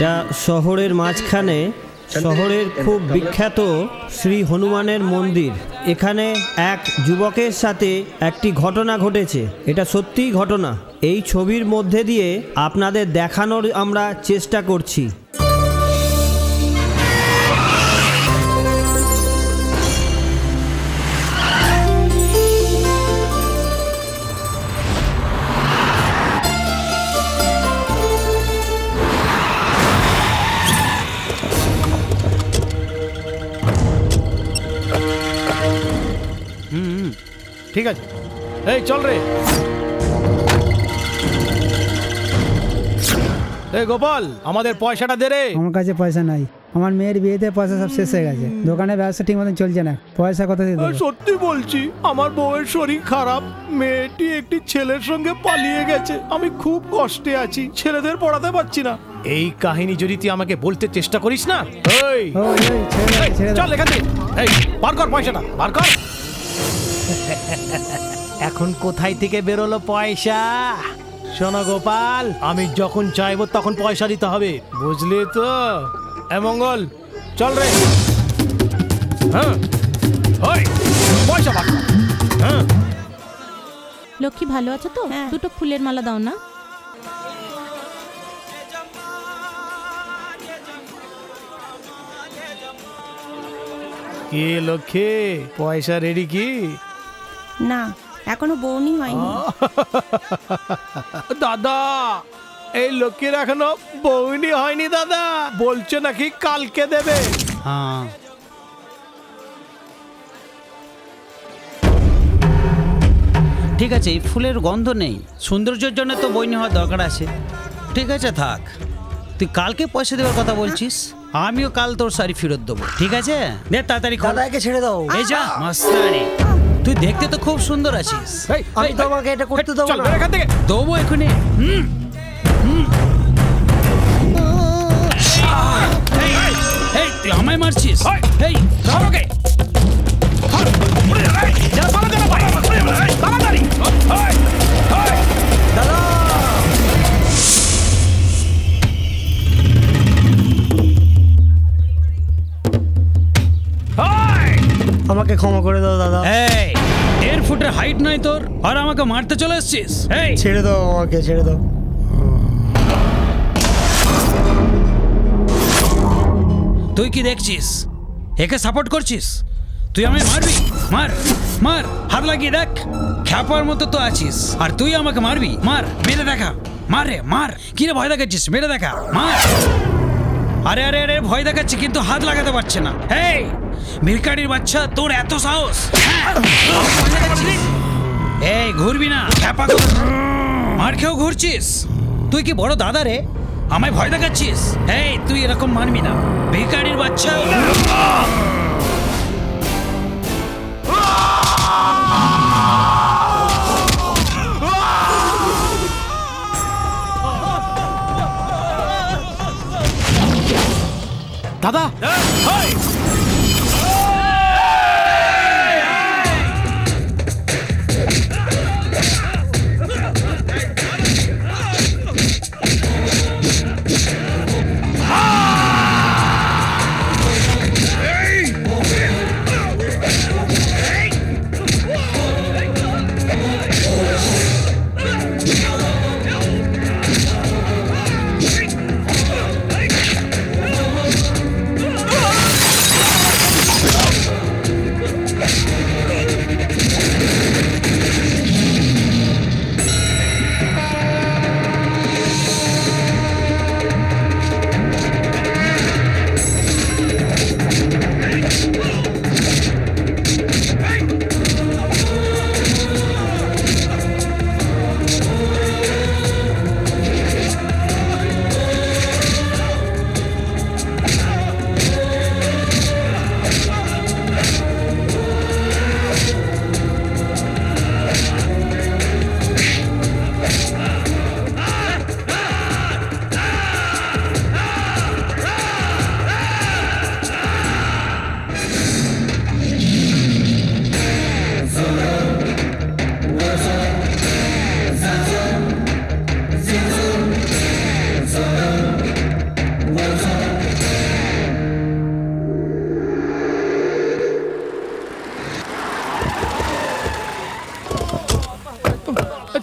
এটা শহরের মাঝখানে শহরের খুব বিখ্যাত শ্রী হনুমানের মন্দির। এখানে এক যুবকের সাথে একটি ঘটনা ঘটেছে। এটা সত্যিই ঘটনা। এই ছবির মধ্যে দিয়ে আপনাদের দেখানোর আমরা চেষ্টা করছি। ঠিক আছে, এই চল রে। এই গোপাল, আমাদের পয়সাটা দে রে। আমার কাছে পয়সা নাই, আমার মেয়ের বিয়েতে পয়সা সব শেষ হয়ে গেছে, দোকানে ব্যবসা ঠিক মতন চলছে না, পয়সা কোথা থেকে দেব? সত্যি বলছি, আমার বউয়ের শরীর খারাপ, মেয়েটি একটি ছেলের সঙ্গে পালিয়ে গেছে, আমি খুব কষ্টে আছি, ছেলেদের পড়াতে পারছি না। এই কাহিনী যদি তুই আমাকে বলতে চেষ্টা করিস না, চল এখান থেকে, এই বার কর পয়সাটা, বার কর। এখন কোথায় থেকে বেরোলো পয়সা? শোনো গোপাল, আমি যখন চাইবো তখন পয়সা দিতে হবে, বুঝলি তো? মঙ্গল, চল রে। হ্যাঁ, ওই পয়সা বার কর। হ্যাঁ। লক্ষ্মী ভালো আছো তো? দুটো ফুলের মালা দাও না। কি লক্ষ্মী, পয়সা রেডি কি? না, এখনো বউনি হয়নি। দাদা, এই লক্ষ্মীর এখনো বউনি হয়নি দাদা, বলছে নাকি কালকে দেবে। হ্যাঁ, ঠিক আছে, এই ফুলের গন্ধ নেই, সৌন্দর্যের জন্য তো বইনি হওয়ার দরকার আছে। ঠিক আছে থাক, তুই কালকে পয়সা দেওয়ার কথা বলছিস, আমিও কাল তোর শাড়ি ফেরত দেবো। ঠিক আছে, দে তাড়াতাড়ি। দাদাকে ছেড়ে দাও। এই যা মাস্তানি, তুই দেখতে তো খুব সুন্দর আছিস। আমি তোমাকে এটা করতে দেবো না। এখান থেকে দেবো এখনই। তুই আমায় মারছিস? এই আমাকে আমাকে ক্ষমা করে দাও দাদা। এই 1.5 ফুটের হাইট নাই তোর, আর আমাকে মারতে চলে এসেছিস? এই ছেড়ে দাও আমাকে, ছেড়ে দাও। তুই কি দেখছিস? একে সাপোর্ট করছিস? তুই আমায় মারবি? মার মার, হাত লাগিয়ে দেখ, খ্যাপার মতো তো আছিস, আর তুই আমাকে মারবি? মার, মেরে দেখা, মার রে মার। কি রে ভয় দেখাচ্ছিস? মেরে দেখা, মার। আরে আরে আরে, ভয় দেখাচ্ছি কিন্তু হাত লাগাতে পারছে না। এই ভিখারির বাচ্চা, তোর এত সাহস? এই ঘুরবি না, খ্যাপা মার খেয়েও ঘুরছিস? তুই কি বড় দাদা রে, আমায় ভয় দেখাচ্ছিস? এই তুই এরকম মানবি না, ভিখারির বাচ্চা। দাদা,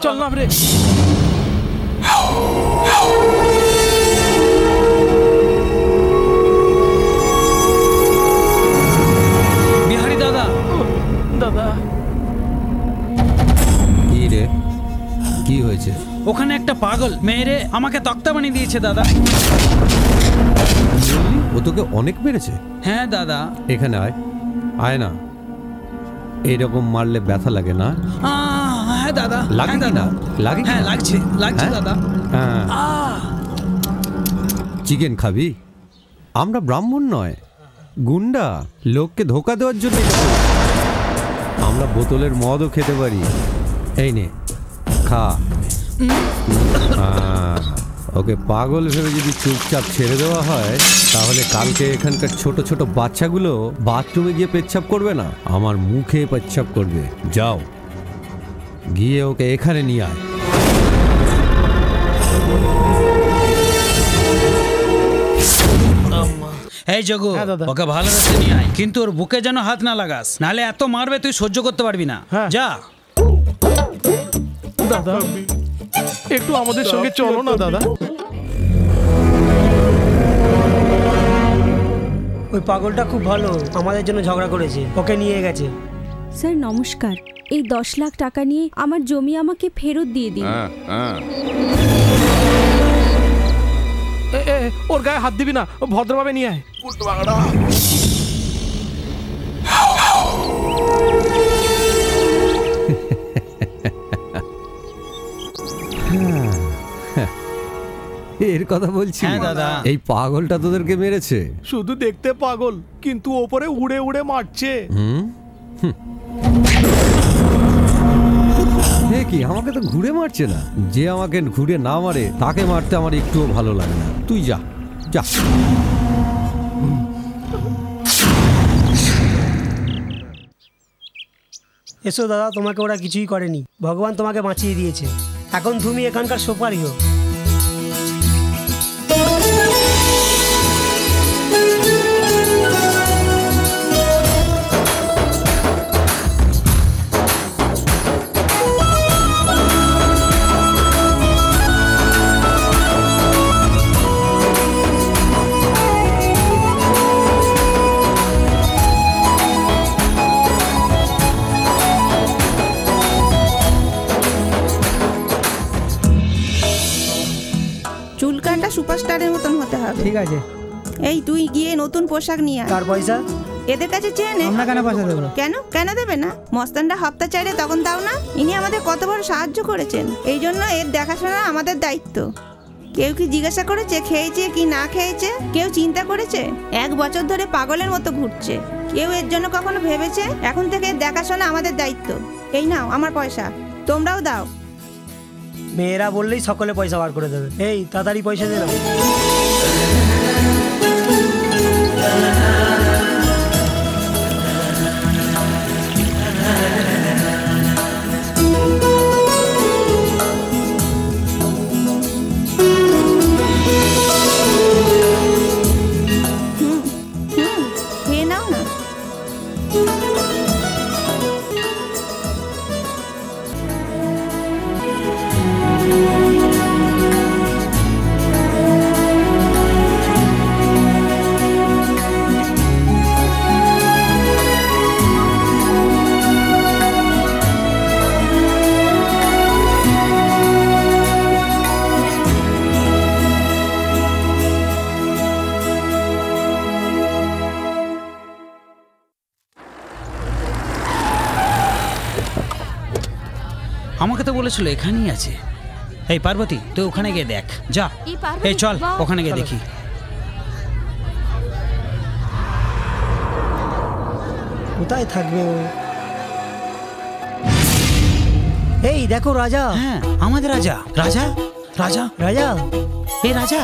চল না রে। বিহারি দাদা। দাদা কি রে, কি হয়েছে? ওখানে একটা পাগল মেয়েরে আমাকে তক্তা বানিয়ে দিয়েছে দাদা। ও তোকে অনেক মেরেছে? হ্যাঁ দাদা। এখানে আয়, আয় না। এইরকম মারলে ব্যথা লাগে না? হ্যাঁ দাদা। লাগে কি না? লাগে কি হ্যাঁ না? লাগছে, লাগছে হ্যাঁ? দাদা। হ্যাঁ। চিকেন খাবি? আমরা ব্রাহ্মণ নয়, গুন্ডা। লোককে ধোকা দেওয়ার জন্য আমরা বোতলের মদও খেতে পারি। এই নে খা। ওকে পাগল ভেবে যদি চুপচাপ ছেড়ে দেওয়া হয় তাহলে কালকে এখানকার ছোট ছোট বাচ্চাগুলো বাথরুমে গিয়ে পেচ্ছাপ করবে না, আমার মুখে পেচ্ছাপ করবে। যাও গিয়ে ওকে এখানে নিয়ে আয়। এই জগু, ওকে ভালোবেসে নিয়ে আয়, কিন্তু ওর বুকে যেন হাত না লাগাস, নাহলে এত মারবে তুই সহ্য করতে পারবি না। যা। দাদা একটু আমাদের সঙ্গে চলো না দাদা। ওই পাগলটা খুব ভালো, আমাদের জন্য ঝগড়া করেছে, ওকে নিয়ে গেছে। স্যার নমস্কার, এই 10 লাখ টাকা নিয়ে আমার জমি আমাকে ফেরত দিয়ে দিন। ওর গায়ে হাত দিবি না, ভদ্রভাবে নিয়ে আয়। এর কথা বলছি। হ্যাঁ দাদা। এই পাগলটা তোদেরকে মেরেছে? শুধু দেখতে পাগল, কিন্তু ওপরে উড়ে উড়ে মারছে। কি আমাকে তো ঘুরে মারছে না। যে আমাকে ঘুরে না মারে তাকে মারতে আমার একটুও ভালো লাগে না। তুই যা যা। এসো দাদা, তোমাকে ওরা কিছুই করেনি, ভগবান তোমাকে বাঁচিয়ে দিয়েছে। এখন তুমি এখানকার সুপারহিরো। চুলকাটা সুপারস্টারের মতন হতে হবে। ঠিক আছে। এই তুই গিয়ে নতুন পোশাক নিয়ে আয়। তার পয়সা এদের কাছে চেয়ে নে। আমরা কেন পয়সা দেবো? কেন কেন দেবে না? মস্তানরা হপ্তা চাইলে তখন দাও না। ইনি আমাদের কত বড় সাহায্য করেছেন, এই জন্য এর দেখাশোনা আমাদের দায়িত্ব। কেউ কি জিজ্ঞাসা করেছে খেয়েছে কি না খেয়েছে? কেউ চিন্তা করেছে? 1 বছর ধরে পাগলের মতো ঘুরছে। কেউ এর জন্য কখনো ভেবেছে? এখন থেকে এর দেখাশোনা আমাদের দায়িত্ব। এই নাও আমার পয়সা, তোমরাও দাও। মেয়েরা বললেই সকলে পয়সা বার করে দেবে। এই তাড়াতাড়ি পয়সা দে না। খেয়ে নাও না। আমাকে তো বলেছিল এখানেই আছে। এই পার্বতী, তুই ওখানে গিয়ে দেখ। যা। এই চল ওখানে গিয়ে দেখি। কোথায় থাকবে ও? এই দেখো রাজা। হ্যাঁ আমাদের রাজা। রাজা রাজা রাজা, এই রাজা,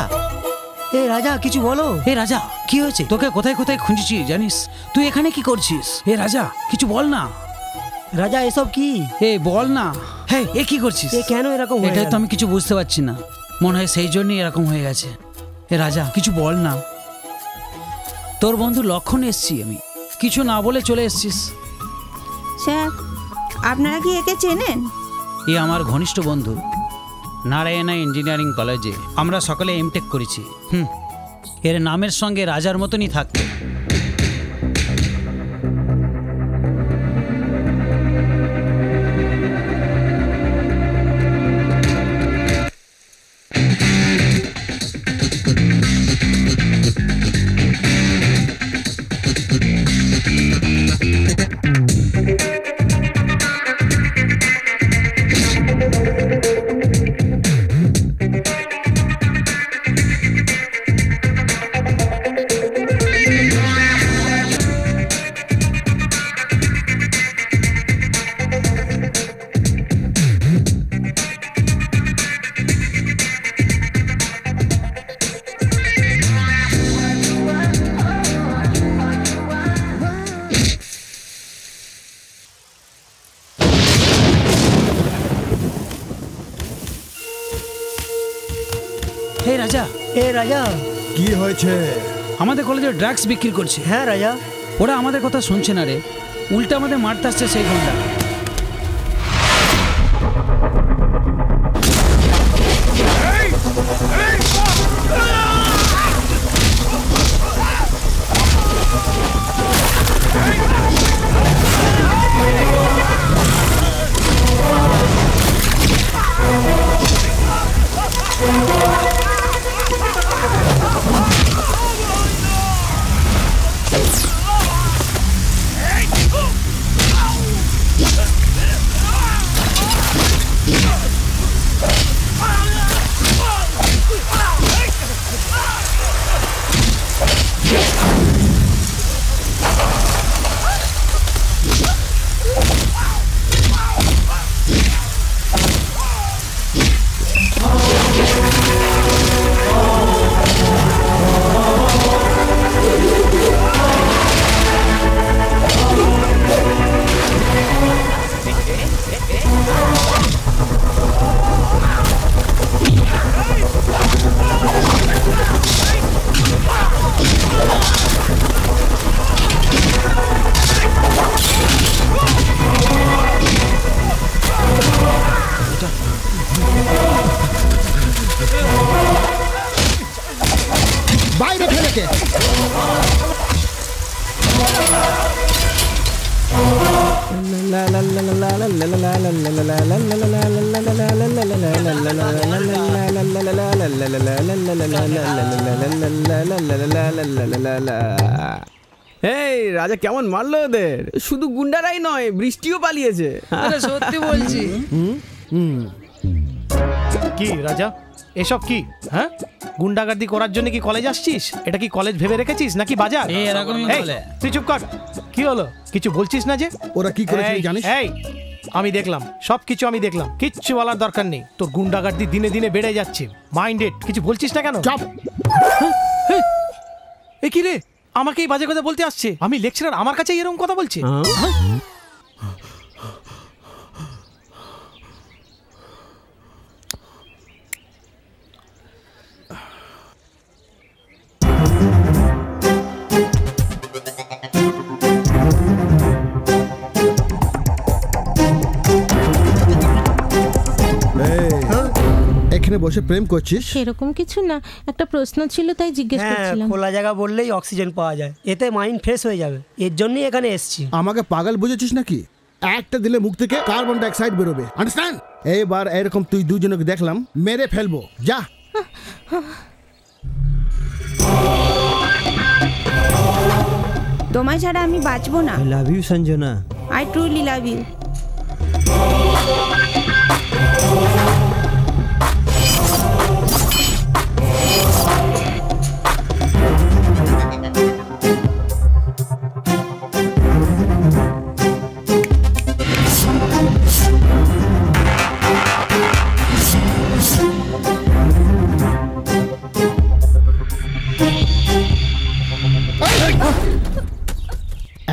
এই রাজা কিছু বলো। এই রাজা কি হয়েছে? তোকে কোথায় কোথায় খুঁজেছি জানিস? তুই এখানে কি করছিস? এ রাজা কিছু বল না। রাজা এসব কি? এই বল না। হ্যাঁ এ কি করছিস? এ কেন এরকম হয়ে এটা গেল? তো আমি কিছু বুঝতে পারছি না। মনে হয় সেই জন্যই এরকম হয়ে গেছে। এ রাজা কিছু বল না। তোর বন্ধু লক্ষণ এসছি আমি, কিছু না বলে চলে এসছিস। স্যার আপনারা কি একে চেনেন? এ আমার ঘনিষ্ঠ বন্ধু নারায়ণা ইঞ্জিনিয়ারিং কলেজে আমরা সকলে এমটেক করেছি। এর নামের সঙ্গে রাজার মতনই থাকতো। হে রাজা, এ রাজা, কি হয়েছে? আমাদের কলেজে ড্রাগস বিক্রি করছে। হ্যাঁ রাজা, ওরা আমাদের কথা শুনছে না রে, উল্টা আমাদের মারতে আসছে সেই গুন্ডা। এই রাজা কেমন মারলো ওদের? শুধু গুন্ডারাই নয়, বৃষ্টিও পালিয়েছে। সত্যি বলছি। কি রাজা, এসব কি? হ্যাঁ, গুন্ডাগার্দি করার জন্য কি কলেজ আসছিস? এটা কি কলেজ ভেবে রেখেছিস নাকি বাজার? এরকমই বলে। তুই চুপ কর। কি হলো, কিছু বলছিস না যে? ওরা কি করেছে জানিস? এই আমি দেখলাম, সবকিছু আমি দেখলাম, কিচ্ছু বলার দরকার নেই। তোর গুন্ডাগার্দি দিনে দিনে বেড়ে যাচ্ছে। মাইন্ডেড, কিছু বলছিস না কেন? চুপ। এ কি রে, আমাকেই বাজে কথা বলতে আসছে? আমি লেকচারার, আমার কাছে এরকম কথা বলছে? এখানে বসে প্রেম করছিস? সেরকম কিছু না, একটা প্রশ্ন ছিল তাই জিজ্ঞেস করছিলাম। খোলা জায়গা বললেই অক্সিজেন পাওয়া যায়, এতে মাইন্ড ফ্রেশ হয়ে যাবে, এর জন্যই এখানে এসেছি। আমাকে পাগল বুঝেছিস নাকি? একটা দিলে মুখ থেকে কার্বন ডাইঅক্সাইড বেরোবে, আন্ডারস্ট্যান্ড? এইবার এরকম তুই দুজনকে দেখলাম, মেরে ফেলবো। যা। তোমায় ছাড়া আমি বাঁচবো না। I love you Sanjana. I truly love you.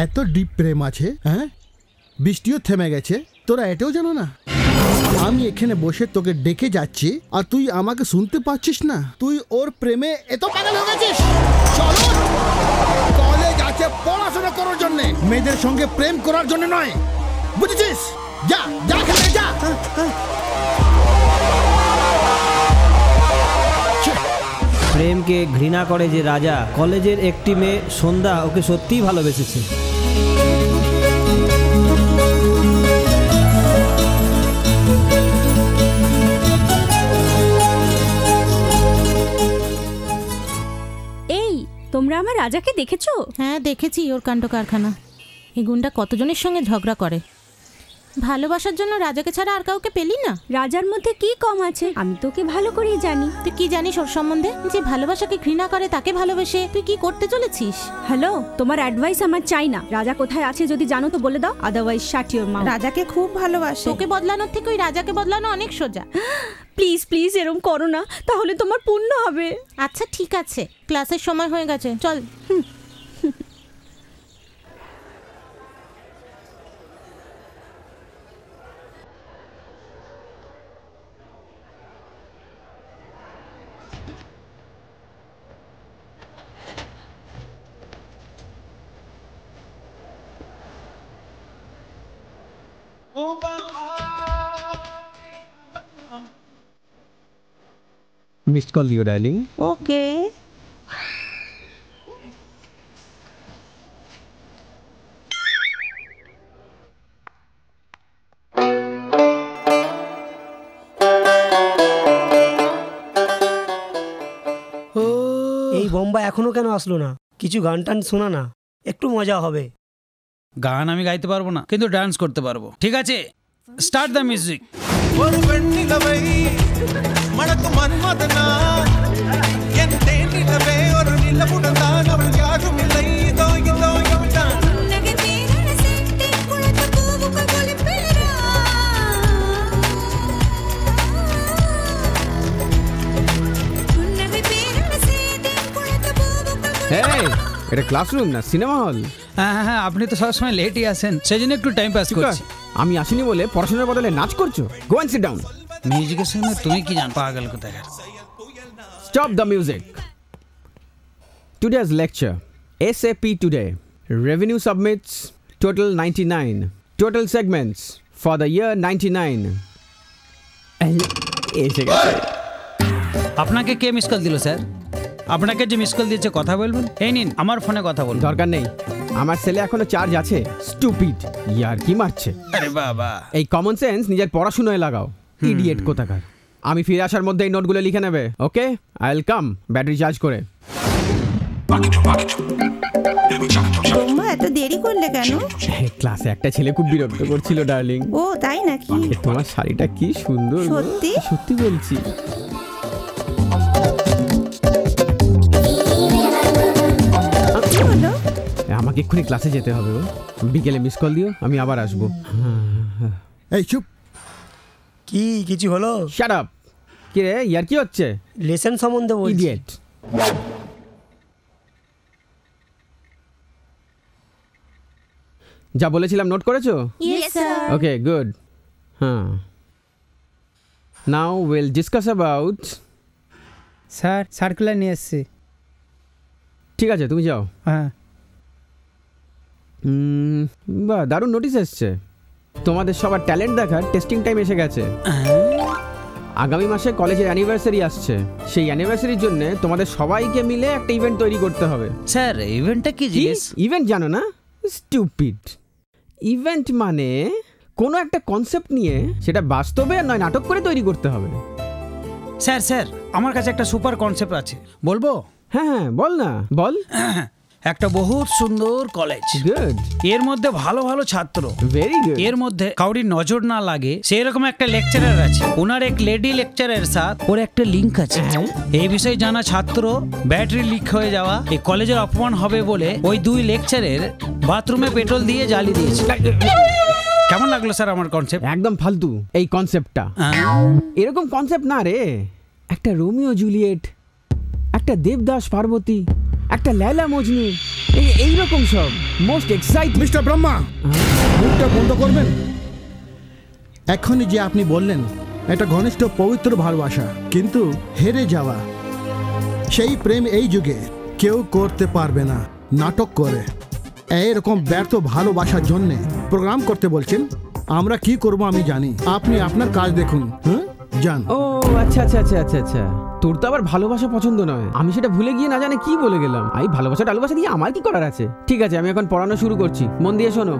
এত ডিপ প্রেম আছে, হ্যাঁ? বৃষ্টিও থেমে গেছে, তোরা এটাও জানো না? আমি এখানে বসে তোকে ডেকে যাচ্ছি আর তুই আমাকে শুনতে পাচ্ছিস না? তুই ওর প্রেমে এত পাগল হয়ে গেছিস? চলো, কলেজ আছে পড়াশোনা করার জন্য, মেয়েদের সঙ্গে প্রেম করার জন্য নয়, বুঝেছিস? যা যা এখান থেকে যা। প্রেমকে ঘৃণা করে যে রাজা, কলেজের একটি মেয়ে সন্ধ্যা ওকে সত্যিই ভালোবেসেছে। এই তোমরা আমার রাজাকে দেখেছো? হ্যাঁ দেখেছি ওর কাণ্ড কারখানা। এই গুন্ডা কতজনের সঙ্গে ঝগড়া করে। ভালোবাসার জন্য রাজাকে ছাড়া আর কাউকে পেলি না? রাজার মধ্যে কি কম আছে? আমি তোকে ভালো করেই জানি। তুই কি জানিস ওর সম্বন্ধে? যে ভালোবাসাকে ঘৃণা করে তাকে ভালোবেসে তুই কি করতে চলেছিস? হ্যালো, তোমার অ্যাডভাইস আমার চাই না। রাজা কোথায় আছে যদি জানো তো বলে দাও, আদারওয়াইজ শাট ইওর মাউথ। রাজাকে খুব ভালোবাসে। তোকে বদলানোর থেকে ওই রাজাকে বদলানো অনেক সোজা। প্লিজ প্লিজ এরম করো না, তাহলে তোমার পুণ্য হবে। আচ্ছা ঠিক আছে, ক্লাসের সময় হয়ে গেছে, চল। Missed call you, darling. ওকে। এই বোম্বা এখনো কেন আসলো না? কিছু গান টান শোনা না, একটু মজা হবে। গান আমি গাইতে পারবো না, কিন্তু ডান্স করতে পারবো। ঠিক আছে, স্টার্ট দ্য মিউজিক। এটা ক্লাসরুম না সিনেমা হল। হ্যাঁ হ্যাঁ, আপনি তো সবসময় লেটই আসেন, সেই জন্য একটু টাইম পাস করছি। আমি আসিনি বলে পড়াশোনার বদলে নাচ করছো? Go and sit down. মিউজিকের সঙ্গে তুমি কি জান, পাগল কোথায়। Stop the music. Today's lecture, SAP today. Revenue submits total 99. Total segments for the year 99. এসে গেছে। আপনাকে কে মিস কল দিল স্যার? আপনাকে যে মিস কল দিয়েছে কথা বলবেন? এই নিন আমার ফোনে কথা বলুন। দরকার নেই, আমার ছেলে এখনো চার্জ আছে। স্টুপিড, ইয়ার কি মারছে। আরে বাবা, এই কমন সেন্স নিজের পড়াশোনায় লাগাও, ইডিয়েট কোথাকার। আমি ফিরে আসার মধ্যে এই নোটগুলো লিখে নেবে, okay? I will come battery charge করে। তোমরা এত দেরি করলে কেন? ক্লাসে একটা ছেলে খুব বিরক্ত করছিল ডার্লিং। ও তাই নাকি? তোমার শাড়িটা কি সুন্দর। সত্যি? সত্যি বলছি। আমাকে এক্ষুনি ক্লাসে যেতে হবে। বিকেলে মিস কল দিও, আমি আবার আসবো। এই চুপ। কি কিছু হলো? Shut up. কি রে, ইয়ার কি হচ্ছে? লেসন সম্বন্ধে বলছি। ইডিয়েট। যা বলেছিলাম নোট করেছো? Yes sir. Okay good. হ্যাঁ, now will discuss about. Sir circular নিয়ে এসছি। ঠিক আছে, তুমি যাও। হ্যাঁ। বাহ, দারুণ নোটিস এসছে। তোমাদের সবার ট্যালেন্ট দেখার টেস্টিং টাইম এসে গেছে। আগামী মাসে কলেজের অ্যানিভার্সারি আসছে। সেই অ্যানিভার্সারির জন্য তোমাদের সবাইকে মিলে একটা ইভেন্ট তৈরি করতে হবে। স্যার ইভেন্টটা কি জিনিস? ইভেন্ট জানো না? স্টুপিড। ইভেন্ট মানে কোনো একটা কনসেপ্ট নিয়ে সেটা বাস্তবে নয় নাটক করে তৈরি করতে হবে। স্যার স্যার, আমার কাছে একটা সুপার কনসেপ্ট আছে, বলবো? হ্যাঁ হ্যাঁ, বল না, বল। একটা বহুত সুন্দর কলেজ, গুড। এর মধ্যে ভালো ভালো ছাত্র, ভেরি গুড। এর মধ্যে কাউরির নজর না লাগে সেই রকম একটা লেকচারার আছে। ওনার এক লেডি লেকচারের সাথে ওর একটা লিঙ্ক আছে। এই বিষয়ে জানা ছাত্র ব্যাটারি লিক হয়ে যাওয়া এই কলেজের অপমান হবে বলে ওই দুই লেকচারের বাথরুমে পেট্রোল দিয়ে জ্বালিয়ে দিয়েছে। কেমন লাগলো স্যার আমার কনসেপ্ট? একদম ফালতু এই কনসেপ্টটা। এরকম কনসেপ্ট না রে। একটা রোমিও জুলিয়েট, একটা দেবদাস পার্বতী, একটা লায়লা মজনু, এইরকম সব মোস্ট এক্সাইটিং। মিস্টার ব্রহ্মা, মুখটা বন্ধ করবেন। এখনই যে আপনি বললেন এটা ঘনিষ্ঠ পবিত্র ভালোবাসা, কিন্তু হেরে যাওয়া সেই প্রেম এই যুগে কেউ করতে পারবে না। নাটক করে এরকম ব্যর্থ ভালোবাসার জন্যে প্রোগ্রাম করতে বলছেন, আমরা কি করব আমি জানি, আপনি আপনার কাজ দেখুন। হ্যাঁ যান। ও আচ্ছা আচ্ছা আচ্ছা আচ্ছা আচ্ছা, তোর তো আবার ভালোবাসা পছন্দ নয়। আমি সেটা ভুলে গিয়ে না জানে কি বলে গেলাম। এই ভালোবাসা টালোবাসা দিয়ে আমার কি করার আছে? ঠিক আছে, আমি এখন পড়ানো শুরু করছি, মন দিয়ে শোনো।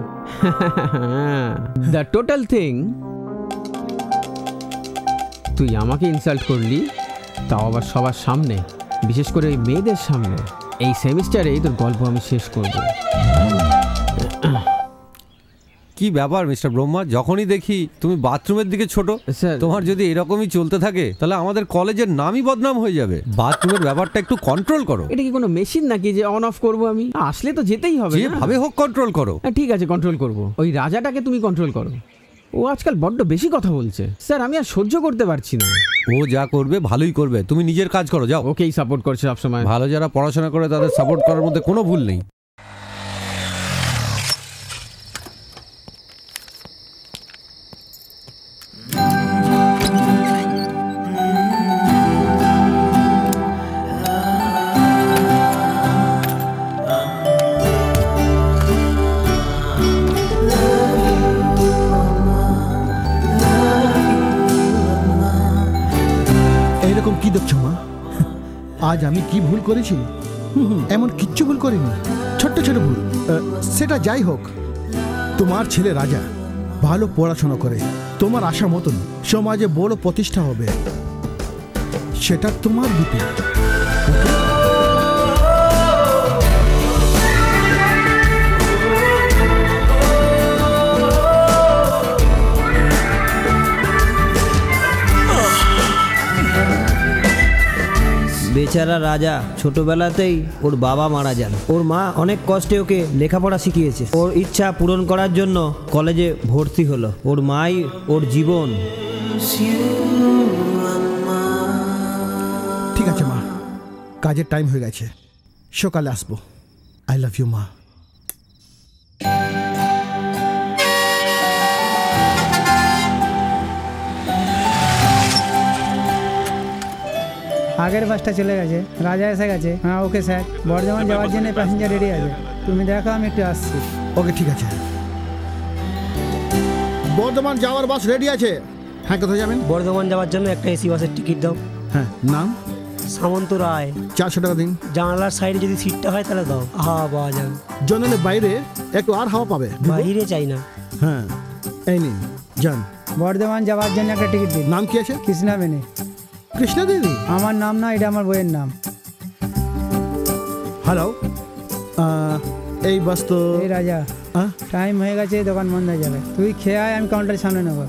দ্য টোটাল থিং, তুই আমাকে ইনসাল্ট করলি, তাও আবার সবার সামনে, বিশেষ করে ওই মেয়েদের সামনে। এই সেমিস্টারেই তোর গল্প আমি শেষ করব। কি ব্যাপার মিস্টার ব্রহ্মা, যখনই দেখি তুমি বাথরুমের দিকে ছোট। তোমার যদি এরকমই চলতে থাকে তাহলে আমাদের কলেজের নামই বদনাম হয়ে যাবে। বাথরুমের ব্যাপারটা একটু কন্ট্রোল করো। এটা কি কোনো মেশিন নাকি যে অন অফ করবো? আমি আসলে তো যেতেই হবে, যেভাবে হোক কন্ট্রোল করো। ঠিক আছে, কন্ট্রোল করব। ওই রাজাটাকে তুমি কন্ট্রোল করো, ও আজকাল বড্ড বেশি কথা বলছে। স্যার আমি আর সহ্য করতে পারছি না। ও যা করবে ভালোই করবে, তুমি নিজের কাজ করো, যাও। ওকেই সাপোর্ট করছে সবসময়। ভালো যারা পড়াশোনা করে তাদের সাপোর্ট করার মধ্যে কোনো ভুল নেই। কি দেখছো মা? আজ আমি কি ভুল করেছি? এমন কিচ্ছু ভুল করিনি, ছোট্ট ছোট ভুল। সেটা যাই হোক, তোমার ছেলে রাজা ভালো পড়াশোনা করে তোমার আশা মতন সমাজে বড় প্রতিষ্ঠা হবে, সেটা তোমার দিতে। বেচারা রাজা ছোটবেলাতেই ওর বাবা মারা যান। ওর মা অনেক কষ্টে ওকে লেখাপড়া শিখিয়েছে। ওর ইচ্ছা পূরণ করার জন্য কলেজে ভর্তি হলো। ওর মাই ওর জীবন। ঠিক আছে মা, কাজের টাইম হয়ে গেছে, সকালে আসবো। আই লাভ ইউ মা। আগের বাসটা চলে গেছে, রাজা এসে গেছে। হ্যাঁ ওকে স্যার, বর্ধমান যাওয়ার জন্য প্যাসেঞ্জার রেডি আছে, তুমি দেখো আমি একটু আসছি। ওকে ঠিক আছে, বর্ধমান যাওয়ার বাস রেডি আছে। হ্যাঁ কোথায় যাবেন? বর্ধমান যাওয়ার জন্য একটা এসি বাসের টিকিট দাও। হ্যাঁ নাম? সামন্ত রায়। 400 টাকা দিন। জানালার সাইডে যদি সিটটা হয় তাহলে দাও, হাওয়া পাওয়া যাবে। জনের বাইরে একটু আর হাওয়া পাবে। বাইরে চাই না। হ্যাঁ এই নিন যান। বর্ধমান যাওয়ার জন্য একটা টিকিট দিন। নাম কি আছে? কৃষ্ণা বেনে। কৃষ্ণা দেবী? আমার নাম না, এটা আমার বইয়ের নাম। হ্যালো, এই বাস তো। এই রাজা, টাইম হয়ে গেছে, দোকান বন্ধ হয়ে যাবে। তুই খেয়ে আয়, আমি কাউন্টারের সামনে নেবো।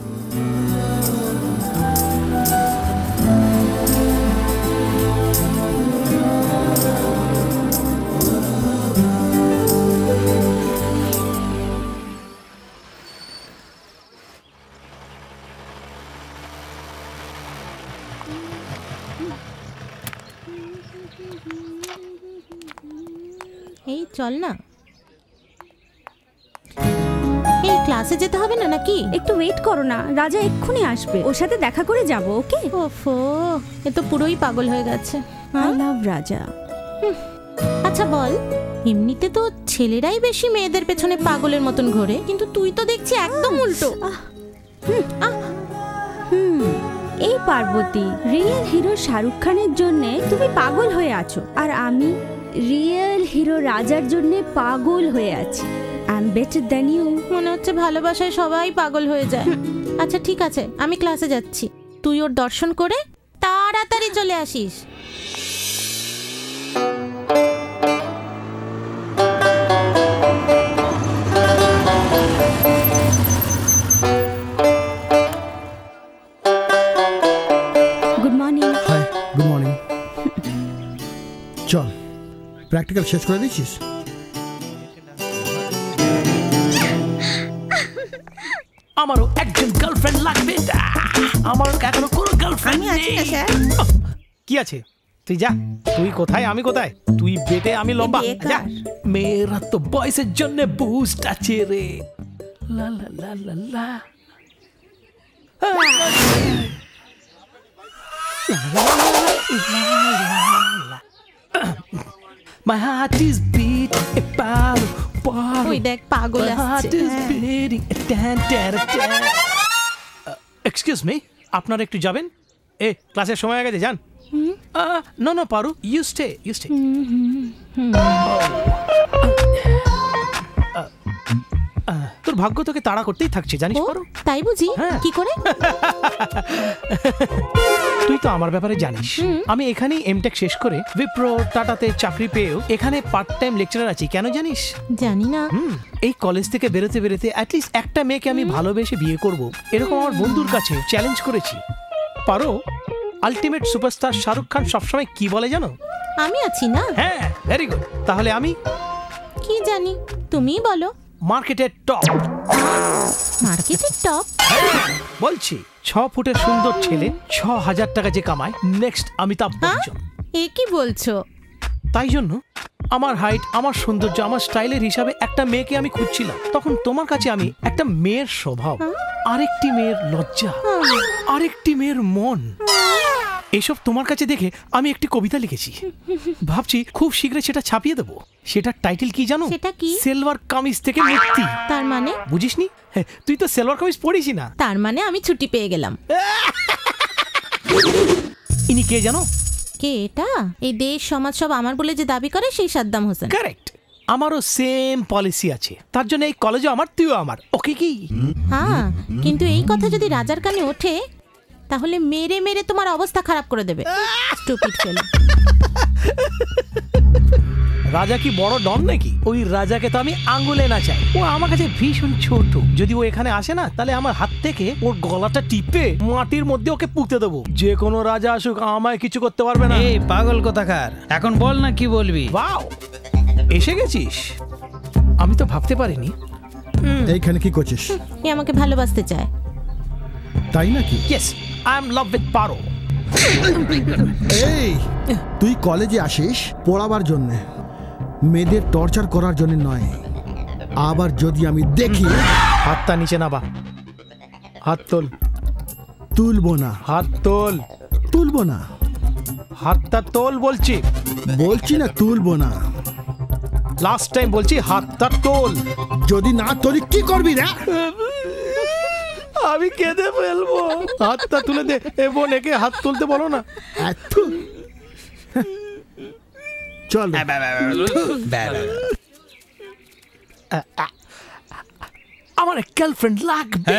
এই চল না, এই ক্লাসে যেতে হবে না নাকি? একটু ওয়েট করো না, রাজা এক্ষুনি আসবে, ওর সাথে দেখা করে যাব। ওকে? ওফো, এ তো পুরোই পাগল হয়ে গেছে। আই লাভ রাজা। আচ্ছা বল, এমনিতে তো ছেলেরাই বেশি মেয়েদের পেছনে পাগলের মতন ঘোরে, কিন্তু তুই তো দেখছি একদম উল্টো। এই পার্বতী, রিয়েল হিরো শাহরুখ খানের জন্য তুমি পাগল হয়ে আছো, আর আমি রিয়েল হিরো রাজার জন্য পাগল হয়ে আছি। I am better than you. মনে হচ্ছে ভালোবাসায় সবাই পাগল হয়ে যায়। আচ্ছা ঠিক আছে, আমি ক্লাসে যাচ্ছি, তুই ওর দর্শন করে তাড়াতাড়ি চলে আসিস। Good morning. Hi, good morning. চল, প্র্যাকটিক্যাল শেষ করে দিচ্ছিস? আমারও একজন গার্লফ্রেন্ড লাগবে। আমার এখনো কোনো গার্লফ্রেন্ড নেই। কি আছে? তুই যা, তুই কোথায় আমি কোথায়, তুই বেটে আমি লম্বা। যা, মেয়েরা তো বয়সের জন্য বুস্ট আছে রে। লা লা লা লা লা। My heart is beat about ওই দেখ পাগল আসছে। এক্সকিউজ মি, আপনারা একটু যাবেন? ক্লাসের সময় হয়ে গেছে, যান। No Paru, you stay. তোর ভাগ্য তোকে তাড়া করতেই থাকছে, জানিস পারু? তাই বুঝি? কি করে? তুই তো আমার ব্যাপারে জানিস, আমি এখানেই এমটেক শেষ করে উইপ্রো টাটাতে চাকরি পেয়েও এখানে পার্ট টাইম লেকচারার আছি। কেন জানিস? জানি না। এই কলেজ থেকে বেরোতে বেরোতে অ্যাটলিস্ট একটা মেয়েকে আমি ভালোবেসে বিয়ে করব, এরকম আমার বন্ধুর কাছে চ্যালেঞ্জ করেছি। পারো, আলটিমেট সুপারস্টার শাহরুখ খান সবসময় কি বলে জানো? আমি আছি না। হ্যাঁ, ভেরি গুড। তাহলে আমি কি জানি, তুমিই বলো। মার্কেটের টপ। মার্কেটের টপ? বলছি, 6 ফুটের সুন্দর ছেলে, 6000 টাকা যে কামায়, নেক্সট অমিতাভ বচ্চন। এ কি বলছো? তাই জন্য আমার হাইট, আমার সৌন্দর্য, আমার স্টাইলের হিসাবে একটা মেয়েকে আমি খুঁজছিলাম। তখন তোমার কাছে আমি একটা মেয়ের স্বভাব, আরেকটি মেয়ের লজ্জা, আরেকটি মেয়ের মন, এসব তোমার কাছে দেখে আমি একটি কবিতা লিখেছি। ভাবছি খুব শীঘ্রই সেটা ছাপিয়ে দেবো। সেটার টাইটেল কি জানো? সেটা কি? সেলভার কামিজ থেকে মুক্তি। তার মানে? বুঝিসনি? তুই তো সেলভার কামিজ পড়িসই না। তার মানে আমি ছুটি পেয়ে গেলাম। ইনি কে জানো? কে এটা? এই দেশ সমাজ সব আমার বলে যে দাবি করে সেই সাদ্দাম হোসেন। কারেক্ট। আমারও সেম পলিসি আছে, তার জন্য এই কলেজে আমার, তুইও আমার। ওকে কি? হ্যাঁ, কিন্তু এই কথা যদি রাজার কানে ওঠে তাহলে মেরে মেরে তোমার অবস্থা খারাপ করে দেবে। স্টুপিড ফেলো। রাজা কি বড় ডন নাকি? ওই রাজাকে তো আমি আঙ্গুলে না চাই। ও আমার কাছে ভীষণ ছোট। যদি ও এখানে আসে না, তাহলে আমার হাত থেকে ওর গলাটা টিপে মাটির মধ্যে ওকে পুঁতে দেবো। যে কোনো রাজা আসুক, আমায় কিছু করতে পারবে না। এই পাগল কোথাকার, এখন বল না কি বলবি? ওয়াও, এসে গেছিস? আমি তো ভাবতে পারিনি। এইখানে কি করছিস? এ আমাকে ভালোবাসতে চায়। তাই নাকি? Yes, I am love with Paro. এই, তুই কলেজে আসিস পড়াবার জন্য, মেয়েদের টর্চার করার জন্য নয়। আবার যদি আমি দেখি, হাতটা নিচে নাবা। হাত তোল। তুলবো না। হাত তোল। তুলবো না। হাতটা তোল বলছি। বলছি না তুলবো না। লাস্ট টাইম বলছি, হাতটা তোল। যদি না তোলি কি করবি রে? আমি কেঁদে ফেলবো। হাতটা তুলে দে। এ বোন, একে হাত তুলতে বলো না। চল। আমার গার্লফ্রেন্ড লাগবে।